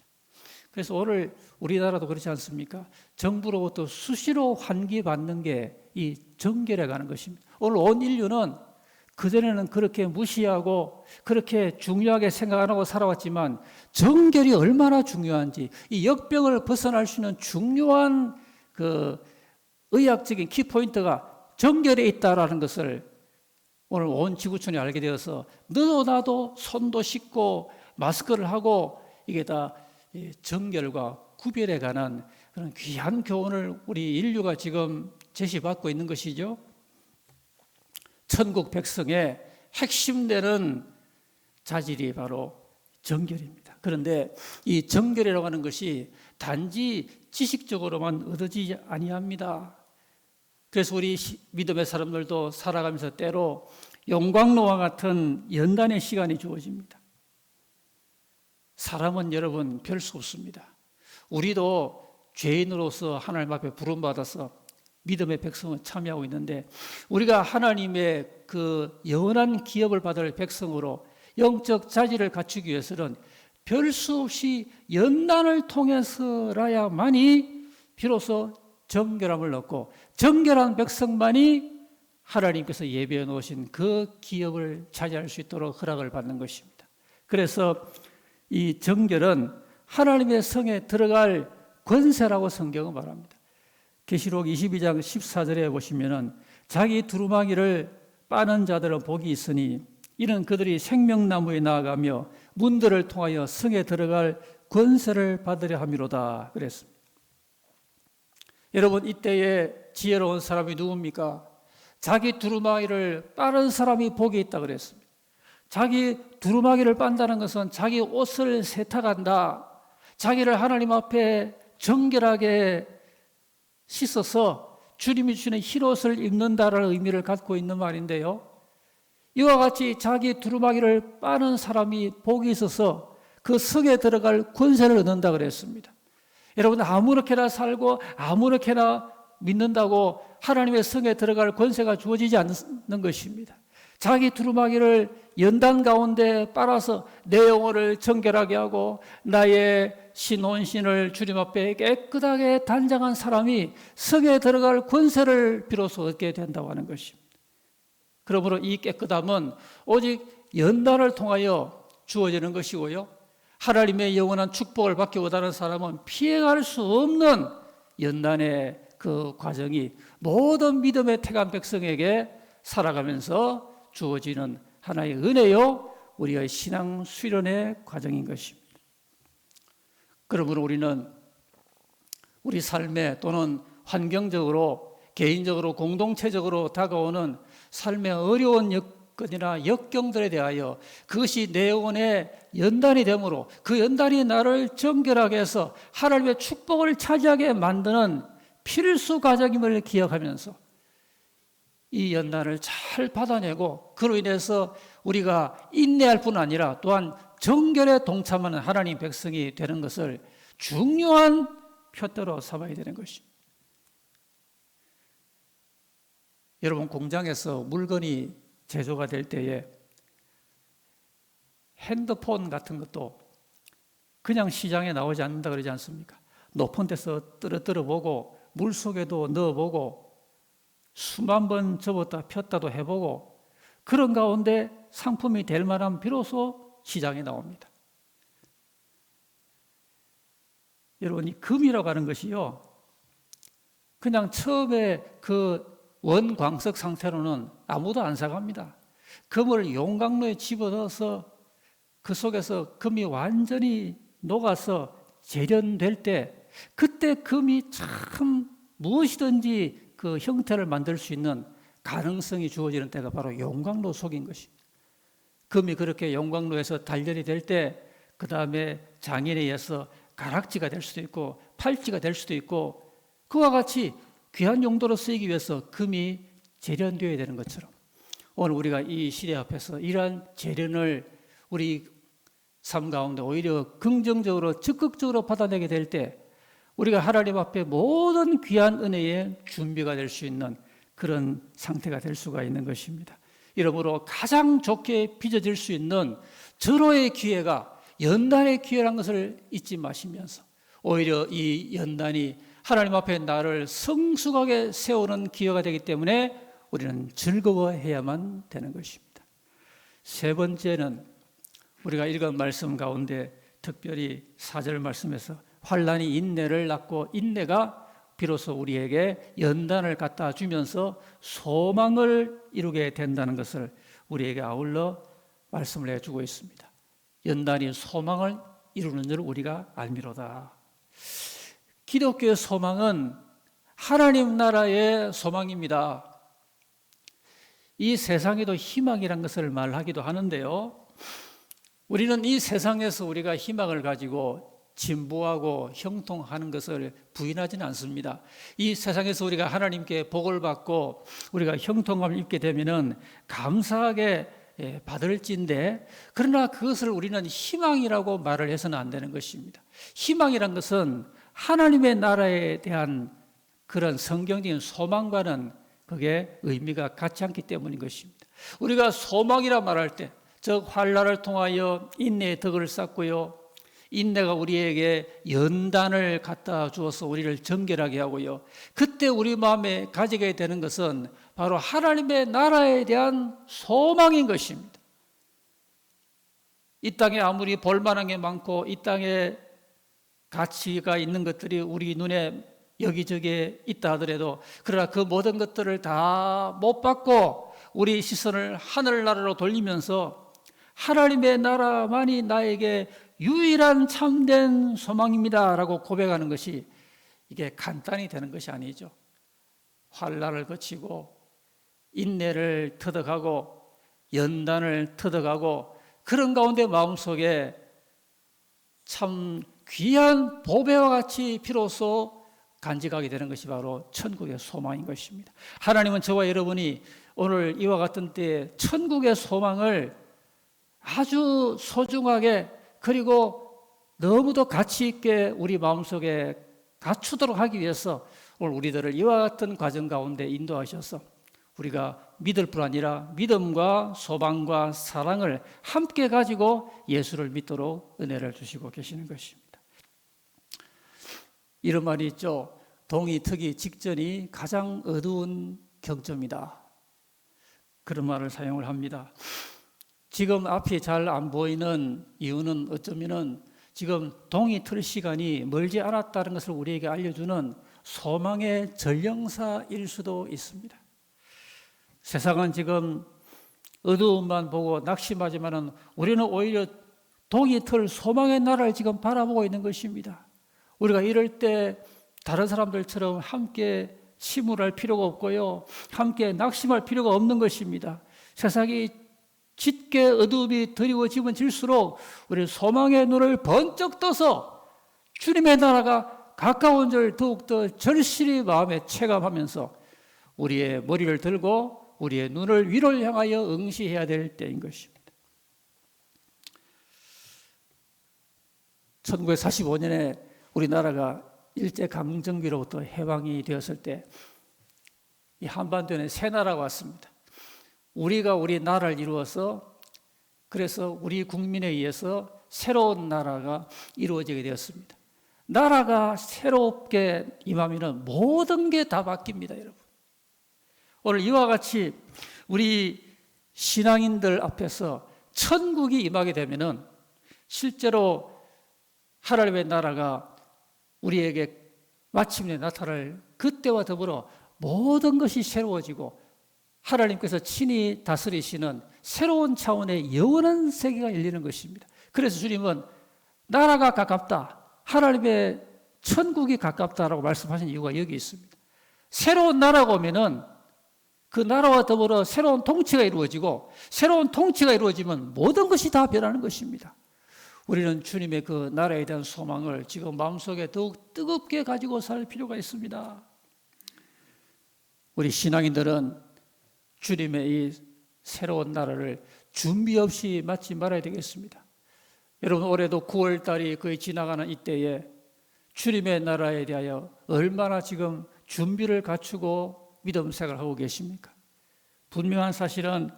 그래서 오늘 우리나라도 그렇지 않습니까? 정부로부터 수시로 환기받는 게 이 정결에 관한 것입니다. 오늘 온 인류는 그전에는 그렇게 무시하고 그렇게 중요하게 생각 안 하고 살아왔지만 정결이 얼마나 중요한지, 이 역병을 벗어날 수 있는 중요한 그 의학적인 키포인트가 정결에 있다라는 것을 오늘 온 지구촌이 알게 되어서 너도 나도 손도 씻고 마스크를 하고 이게 다 정결과 구별에 관한 그런 귀한 교훈을 우리 인류가 지금 제시받고 있는 것이죠. 천국 백성의 핵심되는 자질이 바로 정결입니다. 그런데 이 정결이라고 하는 것이 단지 지식적으로만 얻어지지 아니합니다. 그래서 우리 믿음의 사람들도 살아가면서 때로 용광로와 같은 연단의 시간이 주어집니다. 사람은 여러분 별 수 없습니다. 우리도 죄인으로서 하나님 앞에 부름받아서 믿음의 백성을 참여하고 있는데 우리가 하나님의 그 영원한 기업을 받을 백성으로 영적 자질을 갖추기 위해서는 별 수 없이 연단을 통해서라야만이 비로소 정결함을 얻고 정결한 백성만이 하나님께서 예배해 놓으신 그 기업을 차지할 수 있도록 허락을 받는 것입니다. 그래서 이 정결은 하나님의 성에 들어갈 권세라고 성경은 말합니다. 계시록 22장 14절에 보시면은 자기 두루마기를 빠는 자들은 복이 있으니 이는 그들이 생명나무에 나아가며 문들을 통하여 성에 들어갈 권세를 받으려 함이로다 그랬습니다. 여러분, 이때에 지혜로운 사람이 누굽니까? 자기 두루마기를 빠는 사람이 복이 있다 그랬습니다. 자기 두루마기를 빤다는 것은 자기 옷을 세탁한다, 자기를 하나님 앞에 정결하게 씻어서 주님이 주시는 흰옷을 입는다라는 의미를 갖고 있는 말인데요, 이와 같이 자기 두루마기를 빠는 사람이 복이 있어서 그 성에 들어갈 권세를 얻는다 그랬습니다. 여러분, 아무렇게나 살고 아무렇게나 믿는다고 하나님의 성에 들어갈 권세가 주어지지 않는 것입니다. 자기 두루마기를 연단 가운데 빨아서 내 영혼을 정결하게 하고 나의 신혼신을 주님 앞에 깨끗하게 단장한 사람이 성에 들어갈 권세를 비로소 얻게 된다고 하는 것입니다. 그러므로 이 깨끗함은 오직 연단을 통하여 주어지는 것이고요, 하나님의 영원한 축복을 받기 원하는 사람은 피해갈 수 없는 연단의 그 과정이 모든 믿음의 택한 백성에게 살아가면서 주어지는 하나의 은혜요, 우리의 신앙 수련의 과정인 것입니다. 그러므로 우리는 우리 삶에 또는 환경적으로, 개인적으로, 공동체적으로 다가오는 삶의 어려운 여건이나 역경들에 대하여 그것이 내 영혼의 연단이 되므로 그 연단이 나를 정결하게 해서 하나님의 축복을 차지하게 만드는 필수 과정임을 기억하면서 이 연단을 잘 받아내고 그로 인해서 우리가 인내할 뿐 아니라 또한 정결에 동참하는 하나님 백성이 되는 것을 중요한 표대로 삼아야 되는 것입니다. 여러분, 공장에서 물건이 제조가 될 때에 핸드폰 같은 것도 그냥 시장에 나오지 않는다 그러지 않습니까? 높은 데서 떨어뜨려 보고 물속에도 넣어보고 수만 번 접었다 폈다도 해보고 그런 가운데 상품이 될 만한 비로소 시장에 나옵니다. 여러분, 이 금이라고 하는 것이요, 그냥 처음에 그 원광석 상태로는 아무도 안 사갑니다. 금을 용광로에 집어넣어서 그 속에서 금이 완전히 녹아서 재련될 때, 그때 금이 참 무엇이든지 그 형태를 만들 수 있는 가능성이 주어지는 때가 바로 용광로 속인 것입니다. 금이 그렇게 용광로에서 단련이 될 때, 그 다음에 장인에 의해서 가락지가 될 수도 있고 팔찌가 될 수도 있고, 그와 같이 귀한 용도로 쓰이기 위해서 금이 재련되어야 되는 것처럼 오늘 우리가 이 시대 앞에서 이러한 재련을 우리 삶 가운데 오히려 긍정적으로 적극적으로 받아내게 될 때 우리가 하나님 앞에 모든 귀한 은혜의 준비가 될 수 있는 그런 상태가 될 수가 있는 것입니다. 이러므로 가장 좋게 빚어질 수 있는 절호의 기회가 연단의 기회라는 것을 잊지 마시면서 오히려 이 연단이 하나님 앞에 나를 성숙하게 세우는 기회가 되기 때문에 우리는 즐거워해야만 되는 것입니다. 세 번째는 우리가 읽은 말씀 가운데 특별히 4절 말씀에서 환난이 인내를 낳고 인내가 비로소 우리에게 연단을 갖다 주면서 소망을 이루게 된다는 것을 우리에게 아울러 말씀을 해주고 있습니다. 연단이 소망을 이루는 줄 우리가 알미로다. 기독교의 소망은 하나님 나라의 소망입니다. 이 세상에도 희망이란 것을 말하기도 하는데요, 우리는 이 세상에서 우리가 희망을 가지고 진보하고 형통하는 것을 부인하지는 않습니다. 이 세상에서 우리가 하나님께 복을 받고 우리가 형통함을 입게 되면은 감사하게 받을진데, 그러나 그것을 우리는 희망이라고 말을 해서는 안 되는 것입니다. 희망이란 것은 하나님의 나라에 대한 그런 성경적인 소망과는 그게 의미가 같지 않기 때문인 것입니다. 우리가 소망이라 말할 때, 즉 환난을 통하여 인내의 덕을 쌓고요, 인내가 우리에게 연단을 갖다 주어서 우리를 정결하게 하고요. 그때 우리 마음에 가지게 되는 것은 바로 하나님의 나라에 대한 소망인 것입니다. 이 땅에 아무리 볼만한 게 많고 이 땅에 가치가 있는 것들이 우리 눈에 여기저기에 있다 하더라도, 그러나 그 모든 것들을 다 못 받고 우리 시선을 하늘나라로 돌리면서 하나님의 나라만이 나에게 유일한 참된 소망입니다 라고 고백하는 것이, 이게 간단히 되는 것이 아니죠. 환난을 거치고 인내를 터득하고 연단을 터득하고 그런 가운데 마음속에 참 귀한 보배와 같이 비로소 간직하게 되는 것이 바로 천국의 소망인 것입니다. 하나님은 저와 여러분이 오늘 이와 같은 때에 천국의 소망을 아주 소중하게, 그리고 너무도 가치 있게 우리 마음속에 갖추도록 하기 위해서 오늘 우리들을 이와 같은 과정 가운데 인도하셔서 우리가 믿을 뿐 아니라 믿음과 소망과 사랑을 함께 가지고 예수를 믿도록 은혜를 주시고 계시는 것입니다. 이런 말이 있죠. 동이 트기 직전이 가장 어두운 경점이다. 그런 말을 사용을 합니다. 지금 앞이 잘 안 보이는 이유는 어쩌면은 지금 동이 틀 시간이 멀지 않았다는 것을 우리에게 알려주는 소망의 전령사일 수도 있습니다. 세상은 지금 어두움만 보고 낙심하지만은 우리는 오히려 동이 틀 소망의 나라를 지금 바라보고 있는 것입니다. 우리가 이럴 때 다른 사람들처럼 함께 침울할 필요가 없고요, 함께 낙심할 필요가 없는 것입니다. 세상이 짙게 어두움이 드리워지면 질수록 우리 소망의 눈을 번쩍 떠서 주님의 나라가 가까운 줄 더욱더 절실히 마음에 체감하면서 우리의 머리를 들고 우리의 눈을 위를 향하여 응시해야 될 때인 것입니다. 1945년에 우리나라가 일제강점기로부터 해방이 되었을 때 이 한반도에 새 나라가 왔습니다. 우리가 우리 나라를 이루어서, 그래서 우리 국민에 의해서 새로운 나라가 이루어지게 되었습니다. 나라가 새롭게 임하면 모든 게 다 바뀝니다, 여러분. 오늘 이와 같이 우리 신앙인들 앞에서 천국이 임하게 되면은 실제로 하나님의 나라가 우리에게 마침내 나타날 그때와 더불어 모든 것이 새로워지고 하나님께서 친히 다스리시는 새로운 차원의 영원한 세계가 열리는 것입니다. 그래서 주님은 나라가 가깝다, 하나님의 천국이 가깝다라고 말씀하신 이유가 여기 있습니다. 새로운 나라가 오면은 그 나라와 더불어 새로운 통치가 이루어지고, 새로운 통치가 이루어지면 모든 것이 다 변하는 것입니다. 우리는 주님의 그 나라에 대한 소망을 지금 마음속에 더욱 뜨겁게 가지고 살 필요가 있습니다. 우리 신앙인들은 주님의 이 새로운 나라를 준비 없이 맞지 말아야 되겠습니다. 여러분, 올해도 9월 달이 거의 지나가는 이때에 주님의 나라에 대하여 얼마나 지금 준비를 갖추고 믿음 생활을 하고 계십니까? 분명한 사실은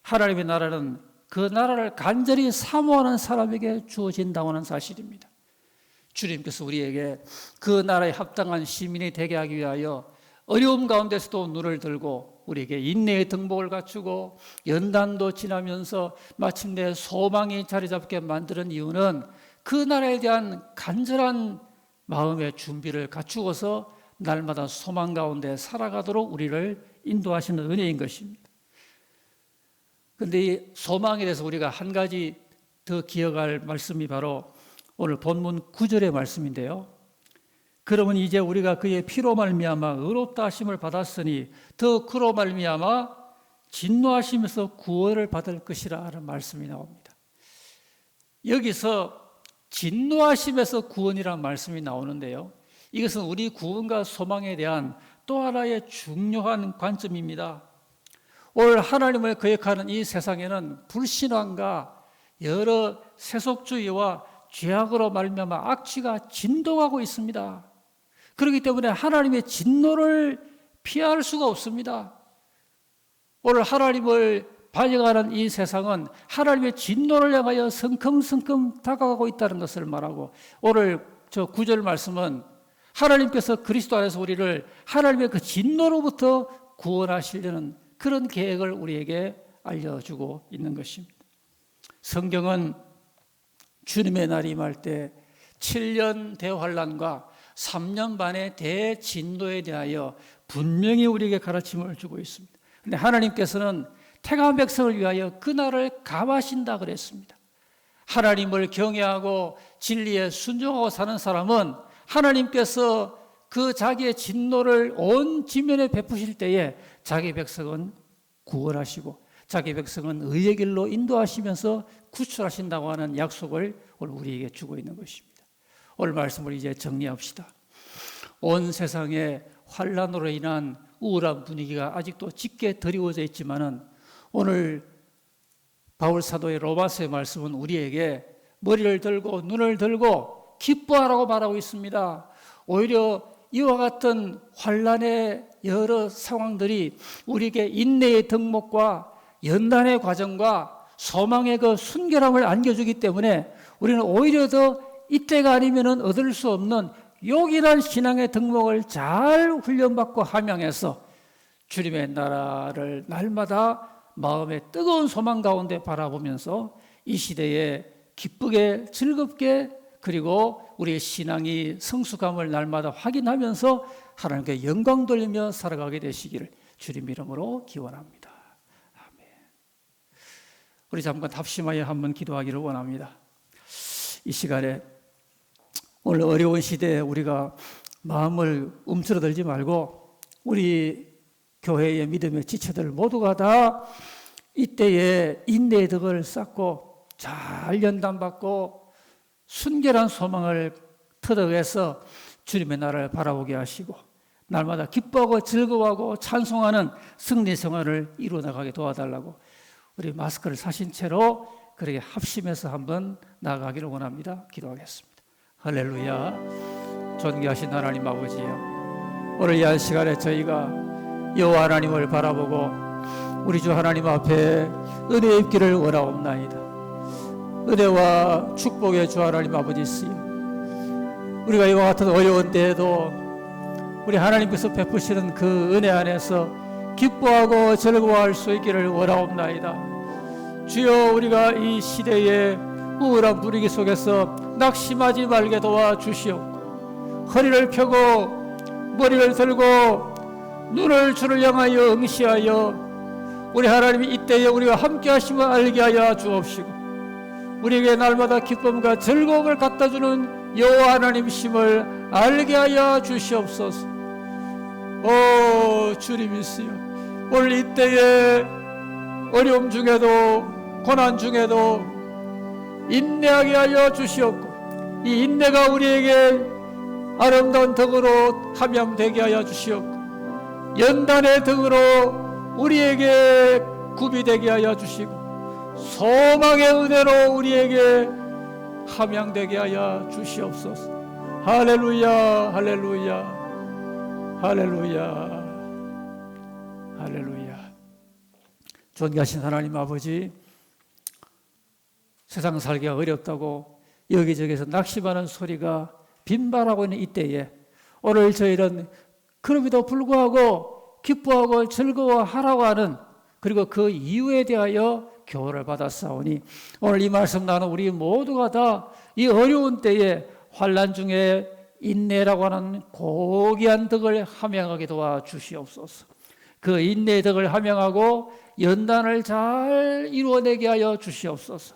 하나님의 나라는 그 나라를 간절히 사모하는 사람에게 주어진다고 하는 사실입니다. 주님께서 우리에게 그 나라에 합당한 시민이 되게 하기 위하여 어려움 가운데서도 눈을 들고 우리에게 인내의 등복을 갖추고 연단도 지나면서 마침내 소망이 자리 잡게 만드는 이유는 그 나라에 대한 간절한 마음의 준비를 갖추어서 날마다 소망 가운데 살아가도록 우리를 인도하시는 은혜인 것입니다. 그런데 이 소망에 대해서 우리가 한 가지 더 기억할 말씀이 바로 오늘 본문 9절의 말씀인데요. 그러면 이제 우리가 그의 피로 말미암아 의롭다 하심을 받았으니 더 그로 말미암아 진노하심에서 구원을 받을 것이라 하는 말씀이 나옵니다. 여기서 진노하심에서 구원이라는 말씀이 나오는데요, 이것은 우리 구원과 소망에 대한 또 하나의 중요한 관점입니다. 오늘 하나님을 거역하는 이 세상에는 불신앙과 여러 세속주의와 죄악으로 말미암아 악취가 진동하고 있습니다. 그렇기 때문에 하나님의 진노를 피할 수가 없습니다. 오늘 하나님을 발려가는 이 세상은 하나님의 진노를 향하여 성큼성큼 다가가고 있다는 것을 말하고, 오늘 저 9절 말씀은 하나님께서 그리스도 안에서 우리를 하나님의 그 진노로부터 구원하시려는 그런 계획을 우리에게 알려주고 있는 것입니다. 성경은 주님의 날이 임할 때 7년 대환란과 3년 반의 대진노에 대하여 분명히 우리에게 가르침을 주고 있습니다. 그런데 하나님께서는 택한 백성을 위하여 그 날을 감하신다 그랬습니다. 하나님을 경외하고 진리에 순종하고 사는 사람은 하나님께서 그 자기의 진노를 온 지면에 베푸실 때에 자기 백성은 구원하시고 자기 백성은 의의 길로 인도하시면서 구출하신다고 하는 약속을 오늘 우리에게 주고 있는 것입니다. 오늘 말씀을 이제 정리합시다. 온 세상에 환란으로 인한 우울한 분위기가 아직도 짙게 드리워져 있지만은 오늘 바울 사도의 로마서의 말씀은 우리에게 머리를 들고 눈을 들고 기뻐하라고 말하고 있습니다. 오히려 이와 같은 환란의 여러 상황들이 우리에게 인내의 덕목과 연단의 과정과 소망의 그 순결함을 안겨주기 때문에 우리는 오히려 더 이때가 아니면 얻을 수 없는 요긴한 신앙의 덕목을 잘 훈련받고 함양해서 주님의 나라를 날마다 마음의 뜨거운 소망 가운데 바라보면서 이 시대에 기쁘게 즐겁게 그리고 우리의 신앙이 성숙함을 날마다 확인하면서 하나님께 영광 돌리며 살아가게 되시기를 주님 이름으로 기원합니다. 아멘. 우리 잠깐 합심하여 한번 기도하기를 원합니다. 이 시간에 오늘 어려운 시대에 우리가 마음을 움츠러들지 말고 우리 교회의 믿음의 지체들 모두가 다 이때에 인내의 덕을 쌓고 잘 연단받고 순결한 소망을 터득해서 주님의 나라를 바라보게 하시고 날마다 기뻐하고 즐거워하고 찬송하는 승리 생활을 이루어나가게 도와달라고 우리 마스크를 사신 채로 그렇게 합심해서 한번 나아가기를 원합니다. 기도하겠습니다. 할렐루야. 존귀하신 하나님 아버지요, 오늘 이 시간에 저희가 여호와 하나님을 바라보고 우리 주 하나님 앞에 은혜 입기를 원하옵나이다. 은혜와 축복의 주 하나님 아버지시여, 우리가 이와 같은 어려운 때에도 우리 하나님께서 베푸시는 그 은혜 안에서 기뻐하고 즐거워할 수 있기를 원하옵나이다. 주여, 우리가 이 시대의 우울한 분위기 속에서 낙심하지 말게 도와주시옵고 허리를 펴고 머리를 들고 눈을 주를 향하여 응시하여 우리 하나님이 이때에 우리가 함께 하심을 알게 하여 주옵시고 우리에게 날마다 기쁨과 즐거움을 갖다주는 여호와 하나님이심을 알게 하여 주시옵소서. 오 주님이시여, 오늘 이때에 어려움 중에도 고난 중에도 인내하게 하여 주시옵고 이 인내가 우리에게 아름다운 덕으로 함양되게 하여 주시옵고 연단의 덕으로 우리에게 구비되게 하여 주시고 소망의 은혜로 우리에게 함양되게 하여 주시옵소서. 할렐루야, 할렐루야, 할렐루야, 할렐루야. 존귀하신 하나님 아버지, 세상 살기가 어렵다고 여기저기서 낙심하는 소리가 빈발하고 있는 이때에 오늘 저희는 그럼에도 불구하고 기뻐하고 즐거워하라고 하는 그리고 그 이유에 대하여 교훈을 받았사오니 오늘 이 말씀 나는 우리 모두가 다 이 어려운 때에 환난 중에 인내라고 하는 고귀한 덕을 함양하게 도와주시옵소서. 그 인내의 덕을 함양하고 연단을 잘 이루어내게 하여 주시옵소서.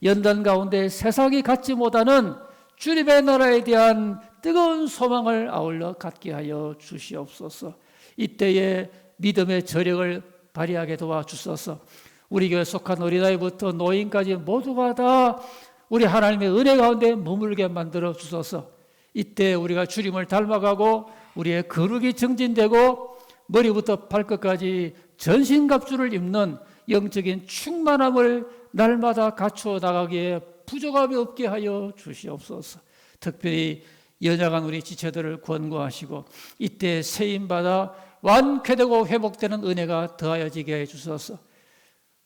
연단 가운데 세상이 갖지 못하는 주님의 나라에 대한 뜨거운 소망을 아울러 갖게 하여 주시옵소서. 이때에 믿음의 저력을 발휘하게 도와주소서. 우리 교회 속한 어린아이부터 노인까지 모두가 다 우리 하나님의 은혜 가운데 머물게 만들어 주소서. 이때 우리가 주님을 닮아가고 우리의 거룩이 정진되고 머리부터 발끝까지 전신갑주를 입는 영적인 충만함을 날마다 갖추어 나가기에 부족함이 없게 하여 주시옵소서. 특별히 연약한 우리 지체들을 권고하시고 이때 세임받아 완쾌되고 회복되는 은혜가 더하여지게 해 주소서.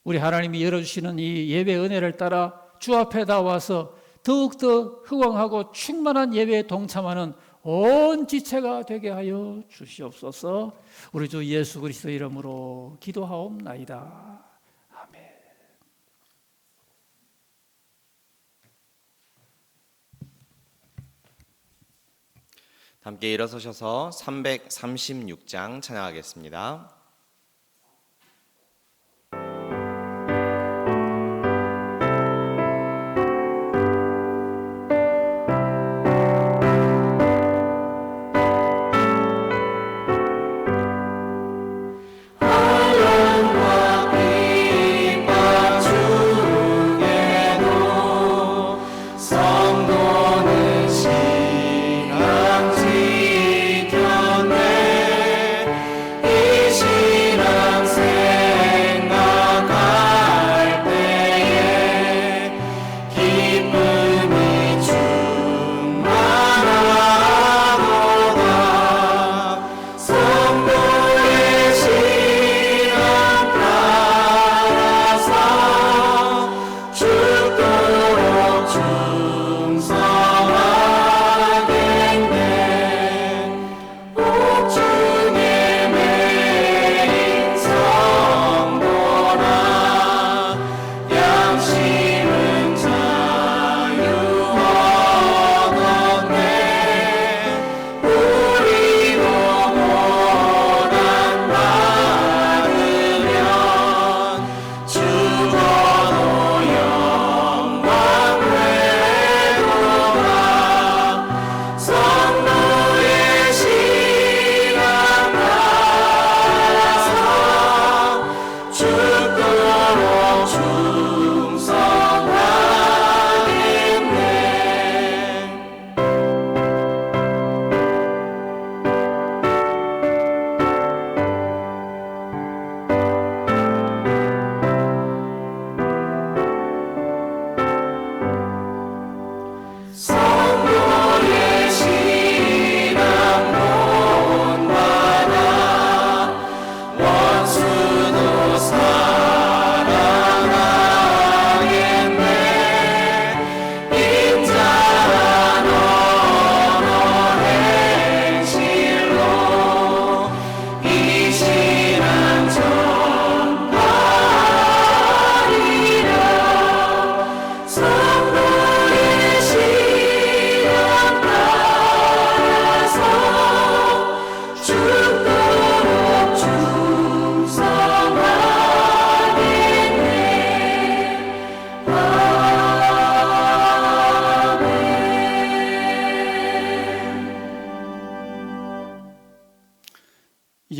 우리 하나님이 열어주시는 이 예배 은혜를 따라 주 앞에 나와서 더욱더 흥왕하고 충만한 예배에 동참하는 온 지체가 되게 하여 주시옵소서. 우리 주 예수 그리스도 이름으로 기도하옵나이다. 아멘. 함께 일어서셔서 336장 찬양하겠습니다.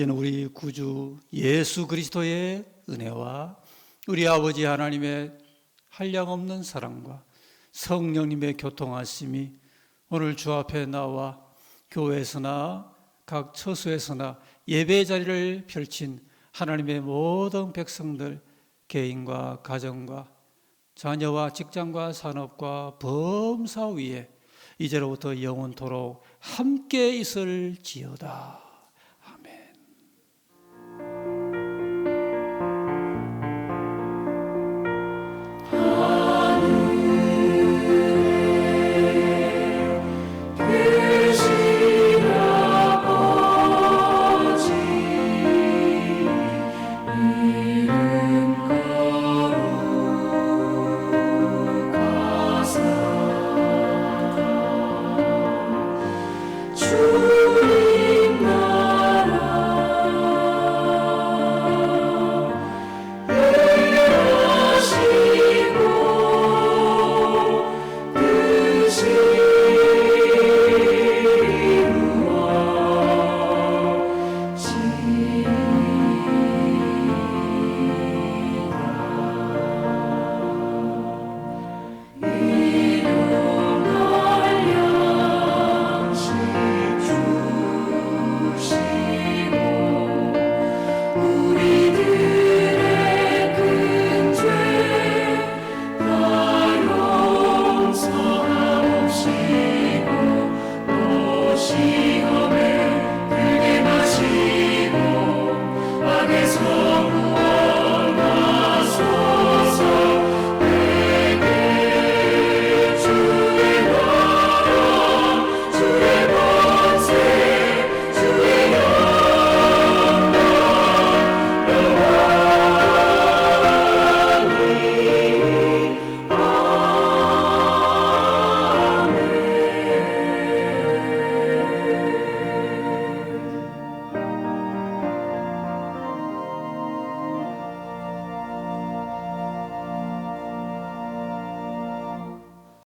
이제는 우리 구주 예수 그리스도의 은혜와 우리 아버지 하나님의 한량없는 사랑과 성령님의 교통하심이 오늘 주 앞에 나와 교회에서나 각 처소에서나 예배 자리를 펼친 하나님의 모든 백성들, 개인과 가정과 자녀와 직장과 산업과 범사 위에 이제로부터 영원토록 함께 있을지어다.